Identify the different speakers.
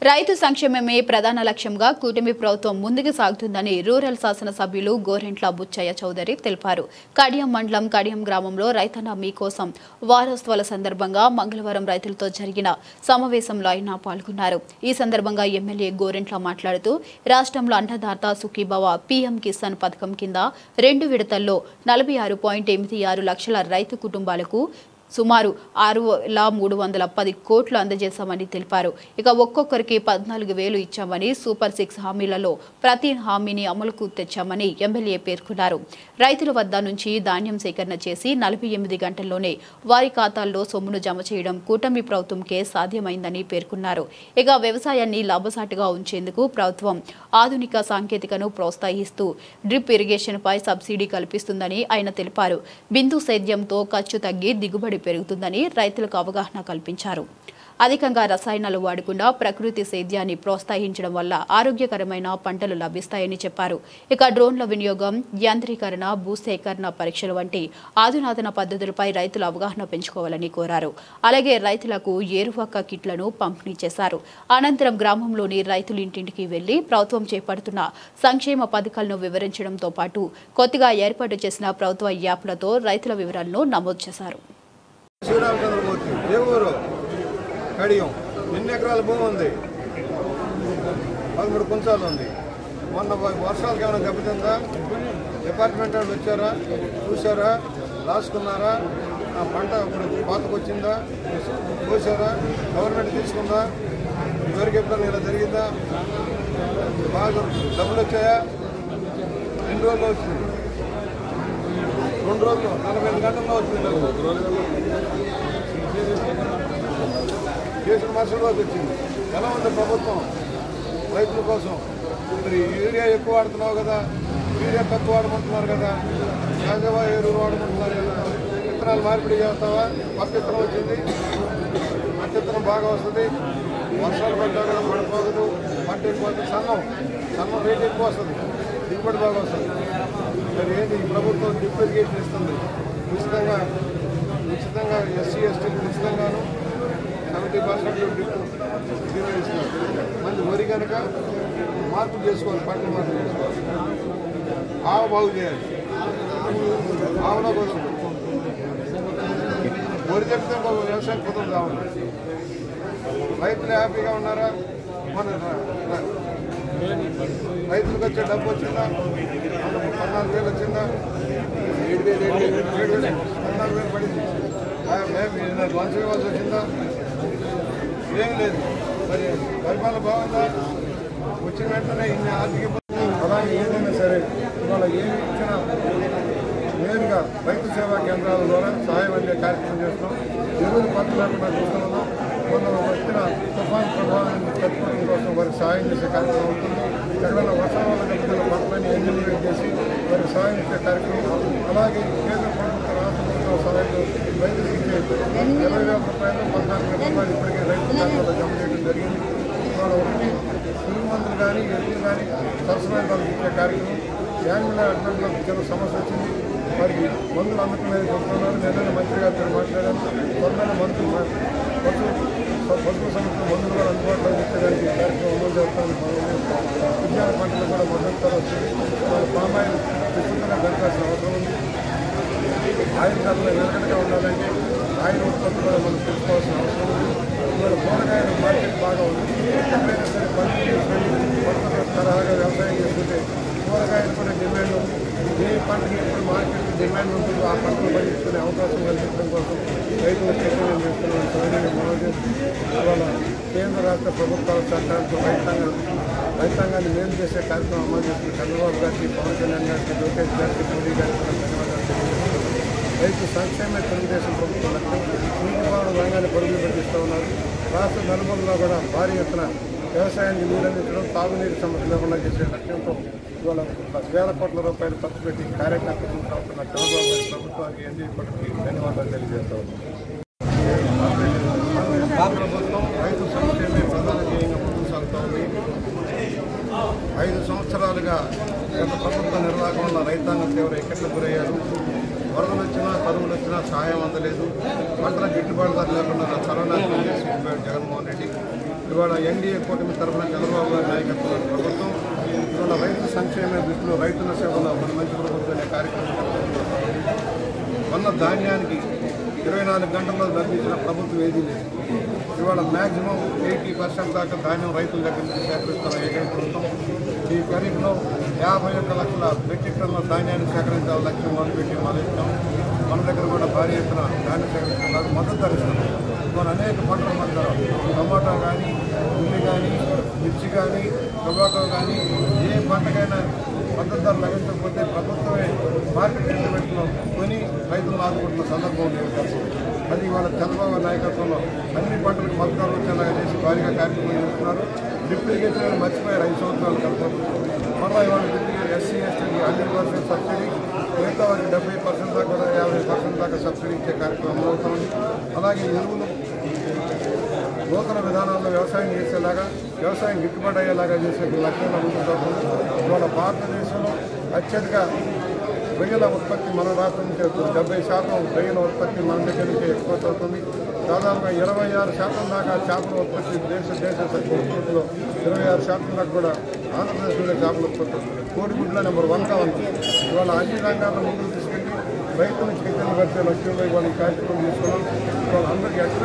Speaker 1: రైతు సంక్షేమమే ప్రధాన లక్ష్యంగా కూటమి ప్రభుత్వం ముందుకు సాగుతుందని రూరల్ శాసనసభ్యులు గోరెంట్ల బుచ్చయ్య చౌదరి తెలిపారు. కడియం మండలం కడియం గ్రామంలో రైతన్న మీకోసం వారోత్సవాల సందర్భంగా మంగళవారం రైతులతో జరిగిన సమావేశంలో ఆయన పాల్గొన్నారు. ఈ సందర్భంగా ఎమ్మెల్యే గోరెంట్ల మాట్లాడుతూ రాష్ట్రంలో అన్నదాత సుఖీభవ పీఎం కిసాన్ పథకం కింద 2 విడతల్లో 46.86 లక్షల రైతు కుటుంబాలకు సుమారు 6,310 కోట్లు అందజేశామని తెలిపారు. ఇక ఒక్కొక్కరికి 14,000 ఇచ్చామని సూపర్ 6 హామీలలో ప్రతి హామీని అమలుకు తెచ్చామని ఎమ్మెల్యే పేర్కొన్నారు. రైతుల వద్ద నుంచి ధాన్యం సేకరణ చేసి 48 గంటల్లోనే వారి ఖాతాల్లో సొమ్మును జమ చేయడం కూటమి ప్రభుత్వంకే సాధ్యమైందని పేర్కొన్నారు. ఇక వ్యవసాయాన్ని లాభసాటిగా ఉంచేందుకు ప్రభుత్వం ఆధునిక సాంకేతికను ప్రోత్సహిస్తూ డ్రిప్ ఇరిగేషన్ పై సబ్సిడీ కల్పిస్తుందని ఆయన తెలిపారు. బిందు సేద్యంతో ఖర్చు తగ్గి దిగుబడి పెరుగుతుందని రైతులకు అవగాహన కల్పించారు. అధికంగా రసాయనాలు వాడకుండా ప్రకృతి సేద్యాన్ని ప్రోత్సహించడం వల్ల ఆరోగ్యకరమైన పంటలు లభిస్తాయని చెప్పారు. ఇక డ్రోన్ల వినియోగం, యాంత్రీకరణ, భూసేకరణ పరీక్షలు వంటి ఆధునాతన పద్ధతులపై రైతులు అవగాహన పెంచుకోవాలని కోరారు. అలాగే రైతులకు ఏరువాక కిట్లను పంపిణీ చేశారు. అనంతరం గ్రామంలోని రైతులు ఇంటింటికి వెళ్లి ప్రభుత్వం చేపడుతున్న సంక్షేమ పథకాలను వివరించడంతో పాటు కొత్తగా ఏర్పాటు చేసిన ప్రభుత్వ యాప్లతో రైతుల వివరాలను నమోదు చేశారు.
Speaker 2: కడియం ఎన్ని ఎకరాల భూమి ఉంది? 13 కుంచాలు ఉంది. మొన్న వర్షాలకు ఏమైనా దెబ్బతిందా? డిపార్ట్మెంట్ వాళ్ళు వచ్చారా, చూసారా, రాసుకున్నారా? ఆ పంట ఇప్పుడు కోతకు వచ్చిందా, చూసారా? గవర్నమెంట్ తీసుకుందా? ఇదివరకు ఎప్పుడైనా ఇలా జరిగిందా? బాగా డబ్బులు వచ్చాయా? 2 రోజుల్లో వచ్చింది, 2 రోజులు 45 గంటల్లో వచ్చింది. దేశం మార్చల్లోకి వచ్చింది. ఎలా ఉంది ప్రభుత్వం రైతుల కోసం? మరి యూరియా ఎక్కువ వాడుతున్నావు కదా, యూరియా తక్కువ వాడమంటున్నారు కదా, సహజ ఎరువులు వాడమంటున్నారు కదా, విత్తనాలు మార్పిడి చేస్తావా? పక్క విత్తనం వచ్చింది, పక్క విత్తనం బాగా వస్తుంది. వర్షాలు పడ్డా కూడా పడిపోదు, పంట ఎక్కువ వస్తుంది. సన్నం రేట్ ఎక్కువ వస్తుంది, దిగుబడి బాగా వస్తుంది. మరి ఏంటి ఈ ప్రభుత్వం డ్రిప్ ఇరిగేషన్ ఇస్తుంది ఉచితంగా ఎస్సీ ఎస్టీలకు ఉచితంగాను 70% డ్రిప్ ఇస్తున్నారు. మంచి వరి కనుక మార్పులు చేసుకోవాలి, పంటలు మార్పులు చేసుకోవాలి. ఆవు బాగు చేయాలి, ఆవులో కుదరదు. వరి చెప్తే వ్యవసాయం కుదరదు. ఆవులు రైతులు హ్యాపీగా ఉన్నారా? మన రైతులకు వచ్చే డబ్బు వచ్చిందా? 14,000 వచ్చిందా? 14,000 పడింది. లంచం ఇవ్వాల్సి వచ్చిందా? ఏం లేదు. మరి పరిపాలన బాగుందా? వచ్చిన వెంటనే ఇన్ని ఆర్థిక అలాగే ఏదైనా సరే ఇవాళ ఏమి ఇచ్చినా నేరుగా రైతు సేవా కేంద్రాల ద్వారా సహాయం అందే కార్యక్రమం చేస్తున్నాం. ఎరువులు పంట లేకుండా చూస్తున్నాం. మొన్న వచ్చిన తుఫాన్ ప్రభావాన్ని తట్టుకోవడం కోసం వారికి సహాయం చేసే కార్యక్రమం ఉంటుంది. ఎక్కడైనా వర్షాల వల్ల దెబ్బతిన్న పంటలని ఎన్యూమరేట్ చేసి వారికి సహాయం చేసే కార్యక్రమం. అలాగే కేంద్ర ప్రభుత్వ రాష్ట్ర ప్రభుత్వ సహాయంతో రైతులకు ఇచ్చే 20,000 రూపాయలు 14,000 రూపాయలు ఇప్పటికే రైతు ఖాతాలో జమ చేయడం జరిగింది. ఇవాళ ఒకటి పురుగు మందులు కానీ ఎరువులు కానీ సరసమైన వాళ్ళకి ఇచ్చే కార్యక్రమం. యాన్యుల అడ్డంలో చిన్న సమస్య వచ్చింది, వారికి మందులు అమ్మకం మీద చెప్తున్నారు. నిన్న మంత్రి గారితో మాట్లాడాను. త్వరమైన మందులు పశువుల సంస్థ మందులు కూడా అందుబాటులో ఇచ్చేదానికి కార్యక్రమం అమలు చేస్తామని విజ్ఞాన పంటలు కూడా మద్దతు వచ్చింది. వాళ్ళ పామాయిల్ విస్తృతంగా పెంచాల్సిన అవసరం ఉంది. ఆయిల్ ధరలు నిలకడగా ఉండాలంటే ఆయిల్ ఉత్పత్తి కూడా మనం తెలుసుకోవాల్సిన అవసరం ఉంది. ఇవాళ కూరగాయల మార్కెట్ బాగా ఉంది. ఎక్కడైనా సరే పంటలు తరహాగా వ్యవసాయం చేసుకుంటే కూరగాయలు కూడా డిమాండ్ ఉంది. ఏ పంటకి ఎప్పుడు మార్కెట్ డిమాండ్ ఉంటుందో ఆ పంటలు పండించుకునే అవకాశం కల్పించడం కోసం రైతులు చైతన్యం చేస్తున్నాం. ఇవాళ కేంద్ర రాష్ట్ర ప్రభుత్వాల సహకారంతో రైతాంగాన్ని మేలు చేసే కార్యక్రమం అమలు చేస్తున్న చంద్రబాబు గారికి, పవన్ కళ్యాణ్ గారికి, లోకేష్ గారికి, మోడీ గారికి కూడా ధన్యవాదాలు తెలియజేస్తున్నారు. రైతు సంక్షేమ తెలుగుదేశం ప్రభుత్వం లక్ష్యం. నీటిపారుదల రంగాన్ని పరుగులు పెట్టిస్తూ ఉన్నారు. రాష్ట్ర నలుమూలలో కూడా భారీ ఎత్తున వ్యవసాయానికి నీరందించడం, తాగునీటి సమస్య లేకుండా చేసే లక్ష్యంతో ఇవాళ 1,000 కోట్ల రూపాయలు ఖర్చు పెట్టి కార్యకర్తలు అవుతున్న చంద్రబాబు గారి ప్రభుత్వానికి ఎన్డీఏ కూటమికి ధన్యవాదాలు తెలియజేస్తా ఉన్నాం. ప్రభుత్వం రైతు సంక్షేమే ప్రధాన ధ్యేయంగా ముందుకు సాగుతూ ఉంది. 5 సంవత్సరాలుగా గత ప్రభుత్వ నిర్వాహకం వల్ల రైతాంగం తీవ్ర ఇక్కట్లకు గురయ్యారు. వరదలు వచ్చినా, కరువులు వచ్చినా సహాయం అందలేదు. పంటల గిట్టుబాటు ధర లేకుండా సర్వనాశనం చేసి జగన్మోహన్ రెడ్డి ఇవాళ ఎన్డీఏ కూటమి తరఫున చంద్రబాబు గారి నాయకత్వంలో ప్రభుత్వం ఇవాళ రైతు సంక్షేమ దృష్టిలో రైతుల సేవలో మన మంచి ప్రభుత్వం అనే కార్యక్రమం ఉన్న ధాన్యానికి 24 గంటల్లో లభించిన ప్రభుత్వం ఏదీ లేదు. ఇవాళ మ్యాక్సిమం 80% దాకా ధాన్యం రైతుల దగ్గర నుంచి సేకరిస్తున్న ఏకైక ప్రభుత్వం. ఈ ఖరీఫ్లో 51 లక్షల మెట్రిక్ టన్నుల ధాన్యాన్ని సేకరించాలని లక్ష్యం మొదలుపెట్టి మొదలెట్టాం. మన దగ్గర కూడా భారీ ఎత్తున ధాన్యం సేకరిస్తున్నారు, మద్దతు ధరిస్తున్నారు. మన అనేక పంటల మధ్య టమాటా కానీ, ఉల్లి కానీ, మిర్చి కానీ, టొబాటో కానీ ఏ పంటకైనా మద్దతు ధర లభించకపోతే ప్రభుత్వమే మార్కెట్ ఇంటర్వెంట్లో కొని రైతులను ఆదుకుంటున్న సందర్భం లేదు. అది వాళ్ళ చంద్రబాబు నాయకత్వంలో అన్ని పంటలకు మద్దతు ధర వచ్చేలాగా చేసి భారీగా కార్యక్రమం చేస్తున్నారు. డ్రిప్ ఇరిగేషన్ మర్చిపోయారు 5 సంవత్సరాల క్రితం. మళ్ళీ ఇవాళ ఎస్సీ ఎస్టీకి 100% సబ్సిడీ, మిగతా వారికి 70% దాకా కూడా 50% దాకా సబ్సిడీ ఇచ్చే కార్యక్రమం అవుతుంది. అలాగే ఎరువులు నూతన విధానాల్లో వ్యవసాయం చేసేలాగా, వ్యవసాయం గిట్టుబాటు అయ్యేలాగా చేసే లక్ష్యంగా ముందుకు ఇవాళ భారతదేశంలో అత్యధిక రొయ్యల ఉత్పత్తి మన రాష్ట్రం నుంచి అవుతుంది. 70% రొయ్యల ఉత్పత్తి మన దగ్గర నుంచి ఎక్స్పోర్ట్ అవుతుంది. దాదాపుగా 26% దాకా చేపల ఉత్పత్తి దేశ ఉత్పత్తిలో 26% దాకా కూడా ఆంధ్రప్రదేశ్లో చేపల ఉత్పత్తి అవుతుంది. కోడిగుడ్ల నెంబర్ 1గా ఉంది. ఇవాళ అన్ని రంగాల్లో ముందుకు తీసుకెళ్ళి రైతులకు చైతన్య పరిచే లక్ష్యంలో ఇవాళ ఈ కార్యక్రమం తీసుకున్నాం. ఇవాళ అందరికీ